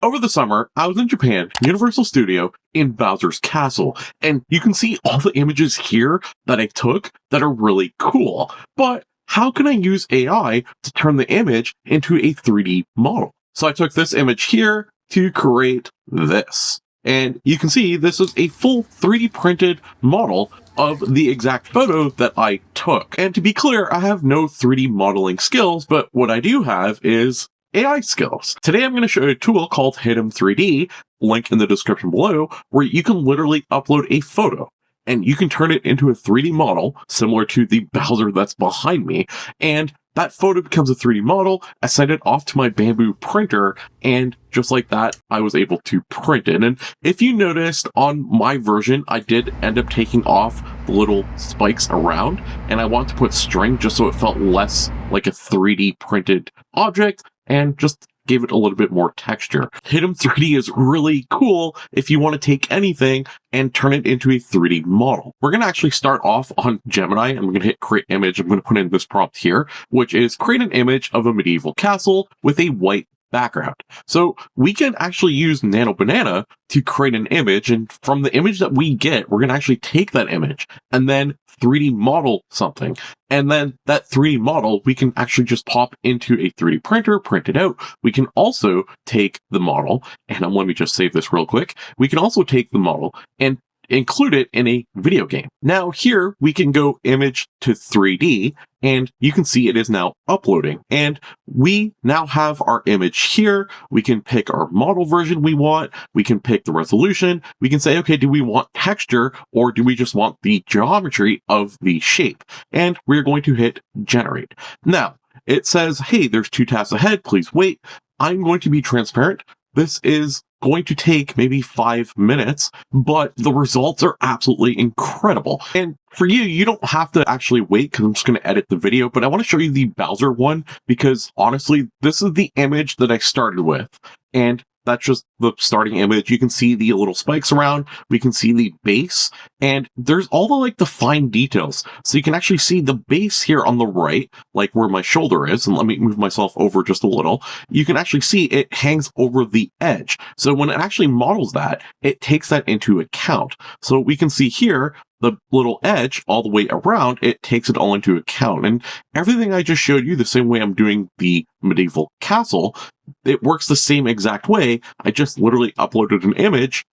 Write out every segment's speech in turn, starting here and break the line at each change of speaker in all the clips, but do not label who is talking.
Over the summer, I was in Japan, Universal Studio, in Bowser's Castle, and you can see all the images here that I took that are really cool. But how can I use AI to turn the image into a 3D model? So I took this image here to create this. And you can see this is a full 3D printed model of the exact photo that I took. And to be clear, I have no 3D modeling skills, but what I do have is AI skills. Today I'm going to show you a tool called Hitem 3D, link in the description below, where you can literally upload a photo and you can turn it into a 3D model similar to the Bowser that's behind me. And that photo becomes a 3D model. I send it off to my Bamboo printer, and just like that, I was able to print it. And if you noticed on my version, I did end up taking off the little spikes around, and I want to put string just so it felt less like a 3D printed object and just gave it a little bit more texture. Hitem 3D is really cool if you want to take anything and turn it into a 3D model. We're going to actually start off on Gemini, and we're going to hit create image. I'm going to put in this prompt here, which is create an image of a medieval castle with a white background. So we can actually use Nano Banana to create an image, and from the image that we get, we're going to actually take that image and then 3D model something. And then that 3D model, we can actually just pop into a 3D printer, print it out. We can also take the model, and let me just save this real quick. We can also take the model and include it in a video game. Now here we can go image to 3D, and you can see it is now uploading, and we now have our image here. We can pick our model version we want. We can pick the resolution. We can say, okay, do we want texture or do we just want the geometry of the shape? And we're going to hit generate. Now it says, hey, there's 2 tasks ahead. Please wait. I'm going to be transparent. This is going to take maybe 5 minutes, but the results are absolutely incredible. And for you, you don't have to actually wait because I'm just going to edit the video, but I want to show you the Bowser one because honestly, this is the image that I started with. And that's just the starting image. You can see the little spikes around. We can see the base, and there's all the fine details. So you can actually see the base here on the right, like where my shoulder is. And let me move myself over just a little. You can actually see it hangs over the edge. So when it actually models that, it takes that into account. So we can see here, the little edge all the way around, it takes it all into account. And everything I just showed you, the same way I'm doing the medieval castle, it works the same exact way. I just literally uploaded an image,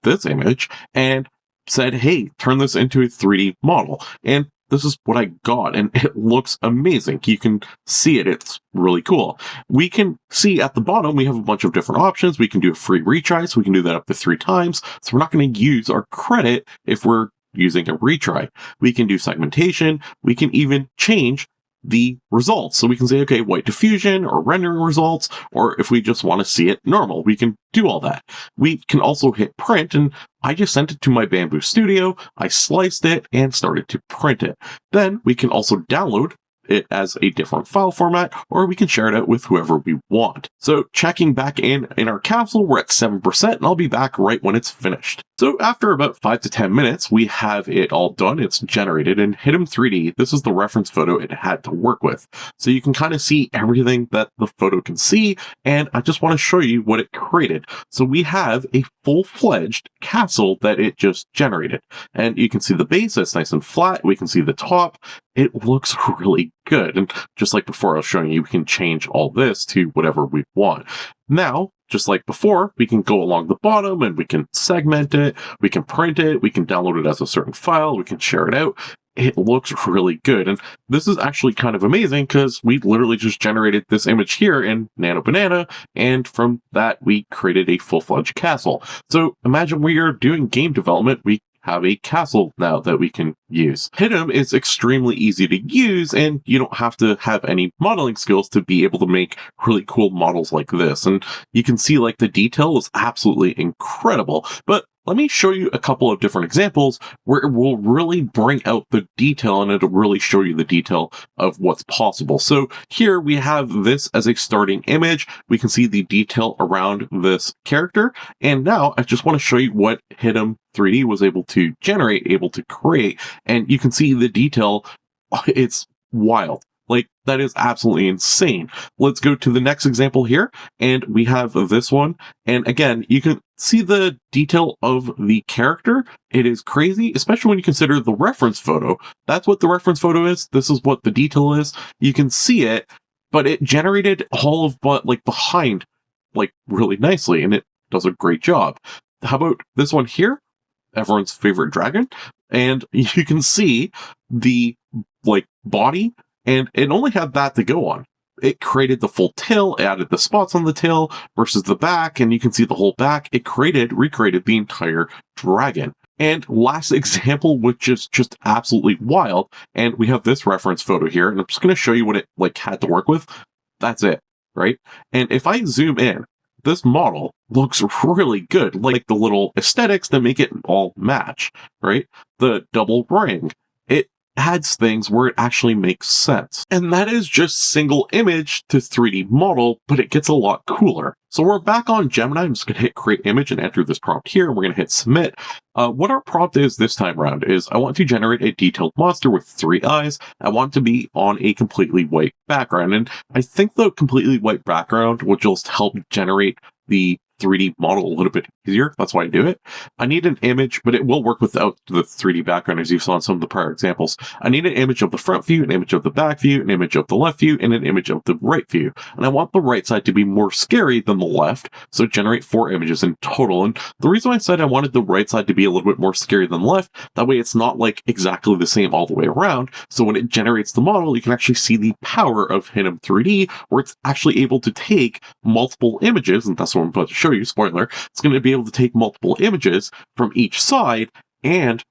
this image, and said, hey, turn this into a 3D model. And this is what I got, and it looks amazing. You can see it. It's really cool. We can see at the bottom, we have a bunch of different options. We can do a free retry, so we can do that up to 3 times. So we're not going to use our credit if we're using a retry. We can do segmentation. We can even change the results. So we can say, okay, white diffusion or rendering results, or if we just want to see it normal, we can do all that. We can also hit print, and I just sent it to my Bamboo Studio. I sliced it and started to print it. Then we can also download it as a different file format, or we can share it out with whoever we want. So checking back in our castle, we're at 7%, and I'll be back right when it's finished. So after about 5 to 10 minutes, we have it all done. It's generated, and Hitem 3D, this is the reference photo it had to work with. So you can kind of see everything that the photo can see, and I just want to show you what it created. So we have a full-fledged castle that it just generated. And you can see the base, it's nice and flat. We can see the top. It looks really good. And just like before I was showing you, we can change all this to whatever we want. Now, just like before, we can go along the bottom and we can segment it, we can print it, we can download it as a certain file, we can share it out. It looks really good. And this is actually kind of amazing because we literally just generated this image here in Nano Banana, and from that we created a full-fledged castle. So imagine we are doing game development, we have a castle now that we can use. Hitem is extremely easy to use, and you don't have to have any modeling skills to be able to make really cool models like this. And you can see the detail is absolutely incredible. But let me show you a couple of different examples where it will really bring out the detail, and it'll really show you the detail of what's possible. So here we have this as a starting image. We can see the detail around this character. And now I just want to show you what Hitem 3D was able to generate, able to create. And you can see the detail. It's wild. Like, that is absolutely insane. Let's go to the next example here, and we have this one. And again, you can see the detail of the character. It is crazy, especially when you consider the reference photo. That's what the reference photo is. This is what the detail is. You can see it, but it generated all of but like behind like really nicely, and it does a great job. How about this one here? Everyone's favorite dragon. And you can see the like body, and it only had that to go on. It created the full tail, added the spots on the tail versus the back, and you can see the whole back. It recreated the entire dragon. And last example, which is just absolutely wild, and we have this reference photo here, and I'm just going to show you what it like had to work with. That's it, right? And if I zoom in, this model looks really good, like the little aesthetics that make it all match, right? The double ring. It adds things where it actually makes sense. And that is just single image to 3D model, but it gets a lot cooler. So we're back on Gemini. I'm just going to hit create image and enter this prompt here, and we're going to hit submit. What our prompt is this time around is I want to generate a detailed monster with 3 eyes. I want to be on a completely white background. And I think the completely white background will just help generate the 3D model a little bit easier. That's why I do it. I need an image, but it will work without the 3D background as you saw in some of the prior examples. I need an image of the front view, an image of the back view, an image of the left view, and an image of the right view. And I want the right side to be more scary than the left, so generate 4 images in total. And the reason I said I wanted the right side to be a little bit more scary than the left, that way it's not like exactly the same all the way around. So when it generates the model, you can actually see the power of Hitem 3D, where it's actually able to take multiple images, and that's what I'm about to show you, spoiler. It's going to be able to take multiple images from each side and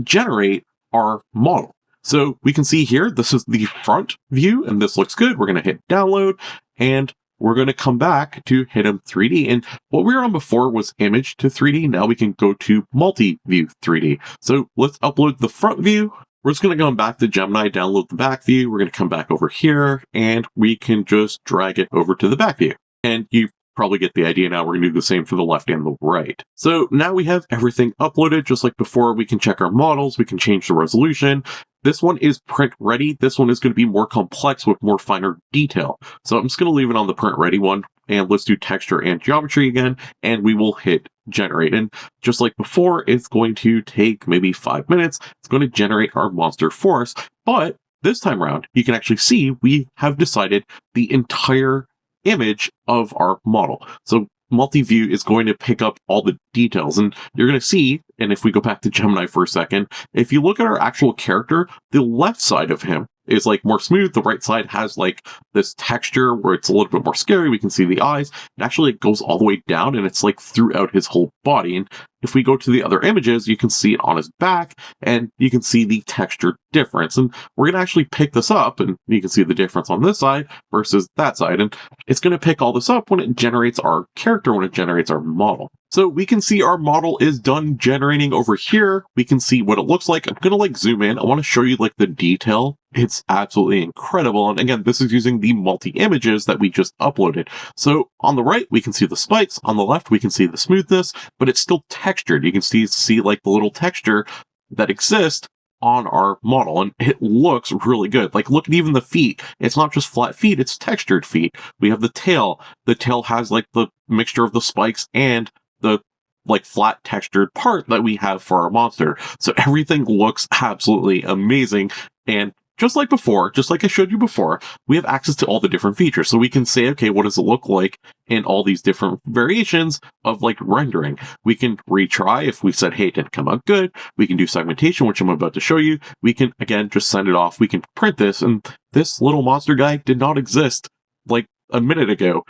generate our model. So we can see here, this is the front view, and this looks good. We're going to hit download, and we're going to come back to Hitem 3D. And what we were on before was image to 3D. Now we can go to multi-view 3D. So let's upload the front view. We're just going to go back to Gemini, download the back view. We're going to come back over here, and we can just drag it over to the back view. And you probably get the idea now. We're going to do the same for the left and the right. So now we have everything uploaded just like before. We can check our models. We can change the resolution. This one is print ready. This one is going to be more complex with more finer detail. So I'm just going to leave it on the print ready one, and let's do texture and geometry again, and we will hit generate. And just like before, it's going to take maybe 5 minutes. It's going to generate our monster for us. But this time around, you can actually see we have decided the entire image of our model. So multi-view is going to pick up all the details, and you're going to see, and if we go back to Gemini for a second, if you look at our actual character, the left side of him is like more smooth. The right side has like this texture where it's a little bit more scary. We can see the eyes. It actually goes all the way down, and it's like throughout his whole body. And if we go to the other images, you can see it on his back, and you can see the texture difference. And we're going to actually pick this up, and you can see the difference on this side versus that side. And it's going to pick all this up when it generates our character, when it generates our model. So we can see our model is done generating over here. We can see what it looks like. I'm going to like zoom in. I want to show you like the detail. It's absolutely incredible. And again, this is using the multi-images that we just uploaded. So on the right, we can see the spikes. On the left, we can see the smoothness, but it's still textured. You can see like the little texture that exists on our model, and it looks really good. Like, look at even the feet. It's not just flat feet, it's textured feet. We have the tail. The tail has like the mixture of the spikes and the like flat textured part that we have for our monster. So everything looks absolutely amazing. And just like before, just like I showed you before, we have access to all the different features. So we can say, okay, what does it look like in all these different variations of like rendering? We can retry if we said, hey, it didn't come out good. We can do segmentation, which I'm about to show you. We can, again, just send it off. We can print this, and this little monster guy did not exist like a minute ago.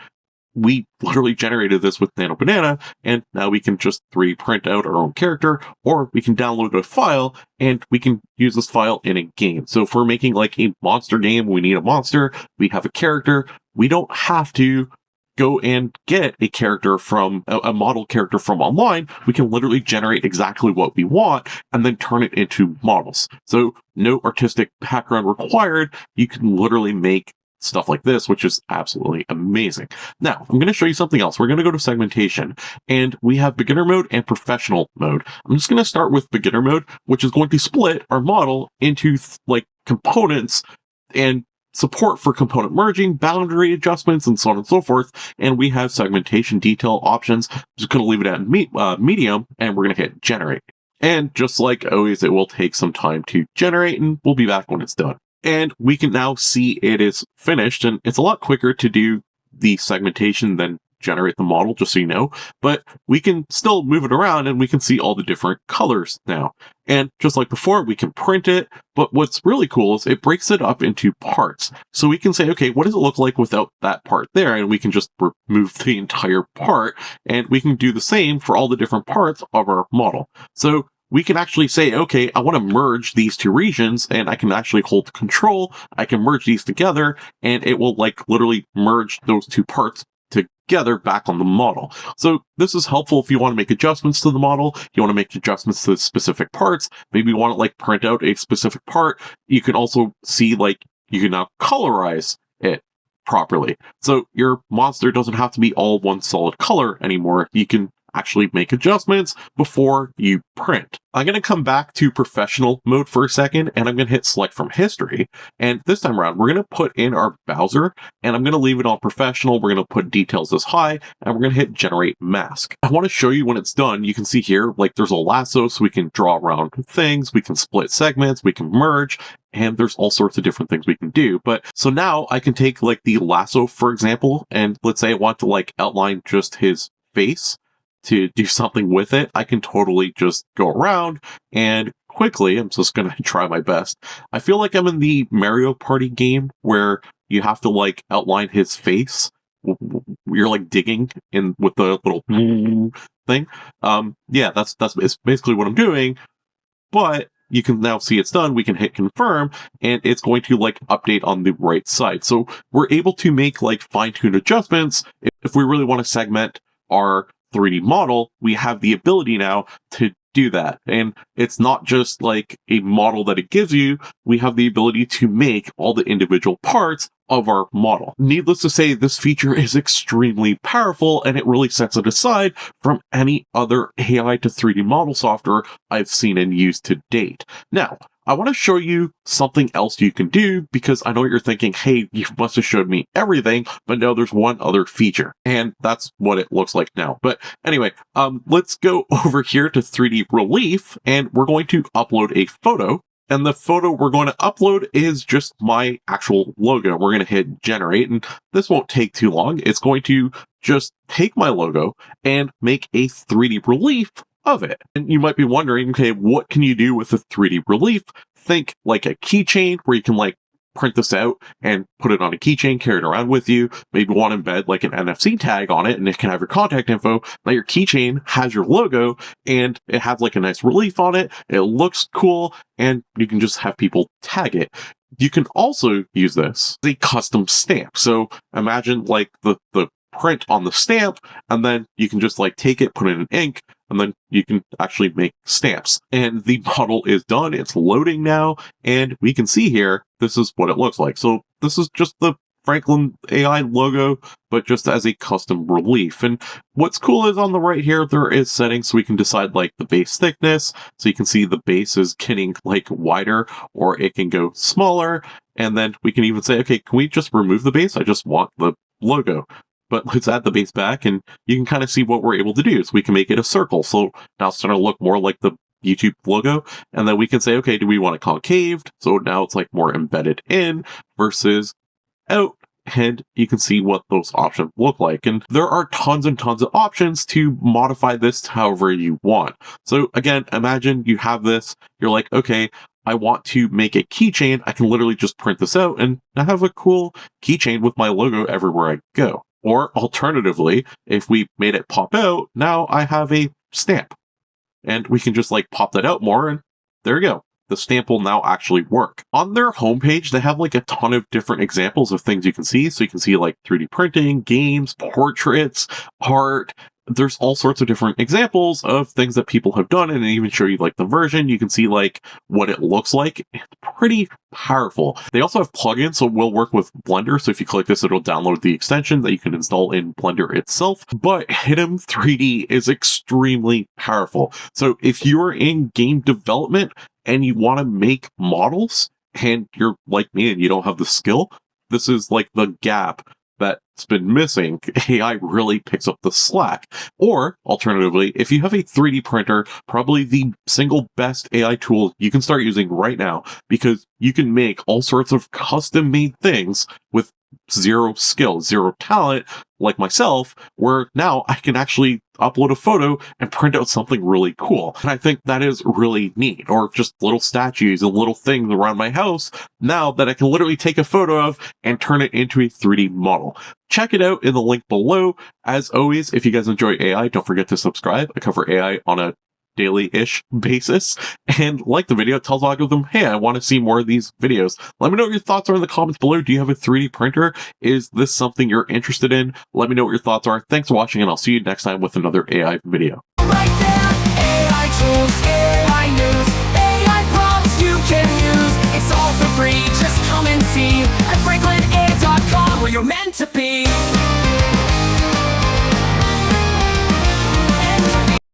We literally generated this with Nano Banana, and now we can just 3D print out our own character, or we can download a file, and we can use this file in a game. So if we're making like a monster game, we need a monster, we have a character, we don't have to go and get a character from a model character from online. We can literally generate exactly what we want and then turn it into models. So no artistic background required. You can literally make stuff like this, which is absolutely amazing. Now, I'm going to show you something else. We're going to go to segmentation, and we have beginner mode and professional mode. I'm just going to start with beginner mode, which is going to split our model into like components and support for component merging, boundary adjustments, and so on and so forth. And we have segmentation detail options. I'm just going to leave it at medium, and we're going to hit generate. And just like always, it will take some time to generate, and we'll be back when it's done. And we can now see it is finished, and it's a lot quicker to do the segmentation than generate the model, just so you know, but we can still move it around and we can see all the different colors now. And just like before, we can print it, but what's really cool is it breaks it up into parts. So we can say, okay, what does it look like without that part there? And we can just remove the entire part, and we can do the same for all the different parts of our model. So we can actually say, okay, I want to merge these two regions, and I can actually hold control. I can merge these together, and it will like literally merge those two parts together back on the model. So this is helpful if you want to make adjustments to the model, you want to make adjustments to specific parts, maybe you want to like print out a specific part. You can also see like you can now colorize it properly. So your monster doesn't have to be all one solid color anymore. You can actually make adjustments before you print. I'm going to come back to professional mode for a second, and I'm going to hit select from history. And this time around, we're going to put in our Bowser, and I'm going to leave it on professional. We're going to put details as high, and we're going to hit generate mask. I want to show you when it's done. You can see here, like there's a lasso, so we can draw around things, we can split segments, we can merge, and there's all sorts of different things we can do. But so now I can take like the lasso, for example, and let's say I want to like outline just his face to do something with it. I can totally just go around and quickly, I'm just going to try my best. I feel like I'm in the Mario Party game where you have to like outline his face. You're like digging in with the little thing. Yeah, that's basically what I'm doing. But you can now see it's done. We can hit confirm, and it's going to like update on the right side. So we're able to make like fine-tuned adjustments. If we really want to segment our 3D model, we have the ability now to do that. And it's not just like a model that it gives you, we have the ability to make all the individual parts of our model. Needless to say, this feature is extremely powerful, and it really sets it aside from any other AI to 3D model software I've seen and used to date. Now, I want to show you something else you can do, because I know what you're thinking, hey, you must have showed me everything, but no, there's one other feature, and that's what it looks like now. But anyway, let's go over here to 3D Relief, and we're going to upload a photo. And the photo we're going to upload is just my actual logo. We're going to hit generate, and this won't take too long. It's going to just take my logo and make a 3D relief of it. And you might be wondering, okay, what can you do with a 3D relief? Think like a keychain where you can like print this out and put it on a keychain, carry it around with you. Maybe want to embed like an NFC tag on it, and it can have your contact info. Now your keychain has your logo, and it has like a nice relief on it. It looks cool, and you can just have people tag it. You can also use this as a custom stamp. So imagine like the print on the stamp, and then you can just like take it, put it in ink, and then you can actually make stamps. And the model is done. It's loading now, and we can see here, this is what it looks like. So this is just the Franklin AI logo, but just as a custom relief. And what's cool is on the right here, there is settings, so we can decide like the base thickness. So you can see the base is getting like wider, or it can go smaller. And then we can even say, okay, can we just remove the base? I just want the logo. But let's add the base back, and you can kind of see what we're able to do. So we can make it a circle. So now it's starting to look more like the YouTube logo. And then we can say, okay, do we want it concaved? So now it's like more embedded in versus out. And you can see what those options look like. And there are tons and tons of options to modify this however you want. So again, imagine you have this, you're like, okay, I want to make a keychain. I can literally just print this out, and I have a cool keychain with my logo everywhere I go. Or alternatively, if we made it pop out, now I have a stamp. And we can just like pop that out more, and there you go. The stamp will now actually work. On their homepage, they have like a ton of different examples of things you can see. So you can see like 3D printing, games, portraits, art. There's all sorts of different examples of things that people have done, and they even show you like the version. You can see like what it looks like. It's pretty powerful. They also have plugins, so it will work with Blender. So if you click this, it'll download the extension that you can install in Blender itself. But Hitem 3D is extremely powerful. So if you're in game development and you want to make models, and you're like me and you don't have the skill, this is like the gap that's been missing. AI really picks up the slack. Or, alternatively, if you have a 3D printer, probably the single best AI tool you can start using right now, because you can make all sorts of custom-made things with zero skill, zero talent, like myself, where now I can actually upload a photo and print out something really cool. And I think that is really neat. Or just little statues and little things around my house now that I can literally take a photo of and turn it into a 3D model. Check it out in the link below. As always, if you guys enjoy AI, don't forget to subscribe. I cover AI on a daily-ish basis, and like the video, tell a them, hey, I want to see more of these videos. Let me know what your thoughts are in the comments below. Do you have a 3D printer? Is this something you're interested in? Let me know what your thoughts are. Thanks for watching, and I'll see you next time with another AI video.
Right there, AI tools, AI news, AI prompts you can use. It's all for free, just come and see at FranklinAI.com, where you're meant to be.